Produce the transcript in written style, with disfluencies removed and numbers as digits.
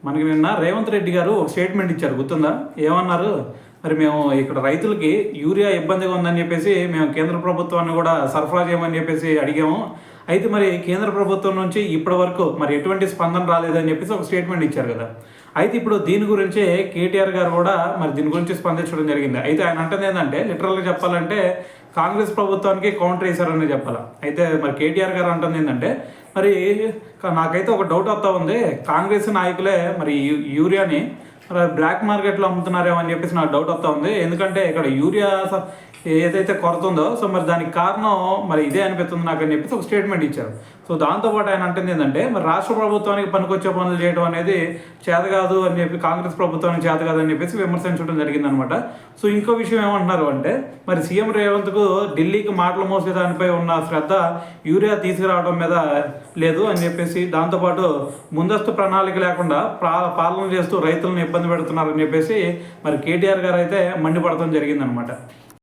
మనకి నిన్న రేవంత్ రెడ్డి గారు ఒక స్టేట్మెంట్ ఇచ్చారు, గుర్తుందా? ఏమన్నారు? మరి మేము ఇక్కడ రైతులకి యూరియా ఇబ్బందిగా ఉందని చెప్పేసి మేము కేంద్ర ప్రభుత్వాన్ని కూడా సరఫరా చేయమని చెప్పేసి అడిగాము. అయితే మరి కేంద్ర ప్రభుత్వం నుంచి ఇప్పటి వరకు మరి ఎటువంటి స్పందన రాలేదని చెప్పేసి ఒక స్టేట్మెంట్ ఇచ్చారు కదా. అయితే ఇప్పుడు దీని గురించి కేటీఆర్ గారు కూడా మరి దీని గురించి స్పందించడం జరిగింది. అయితే ఆయన అంటుంది ఏంటంటే, లిటరల్గా చెప్పాలంటే కాంగ్రెస్ ప్రభుత్వానికి కౌంటర్ వేశారని చెప్పాలి. అయితే మరి కేటీఆర్ గారు అంటుంది ఏంటంటే, మరి నాకైతే ఒక డౌట్ వస్తూ ఉంది, కాంగ్రెస్ నాయకులే మరి యూరియాని మరి బ్లాక్ మార్కెట్లో అమ్ముతున్నారేమో అని చెప్పేసి నాకు డౌట్ వస్తూ ఉంది. ఎందుకంటే ఇక్కడ యూరియా ఏదైతే కొరత ఉందో, సో మరి దానికి కారణం మరి ఇదే అనిపిస్తుంది నాకు అని చెప్పేసి ఒక స్టేట్మెంట్ ఇచ్చారు. సో దాంతోపాటు ఆయన అంటుంది ఏంటంటే, మరి రాష్ట్ర ప్రభుత్వానికి పనికొచ్చే పనులు చేయడం అనేది చేత కాదు అని చెప్పి, కాంగ్రెస్ ప్రభుత్వానికి చేత కాదు అని చెప్పేసి విమర్శించడం జరిగిందనమాట. సో ఇంకో విషయం ఏమంటున్నారు అంటే, మరి సీఎం రేవంత్కు ఢిల్లీకి మాటలు మోసే దానిపై ఉన్న శ్రద్ధ యూరియా తీసుకురావడం మీద లేదు అని చెప్పేసి, దాంతోపాటు ముందస్తు ప్రణాళిక లేకుండా పాలన చేస్తూ రైతులను ఇబ్బంది పెడుతున్నారని చెప్పేసి మరి కేటీఆర్ గారు అయితే మండిపడటం జరిగిందనమాట.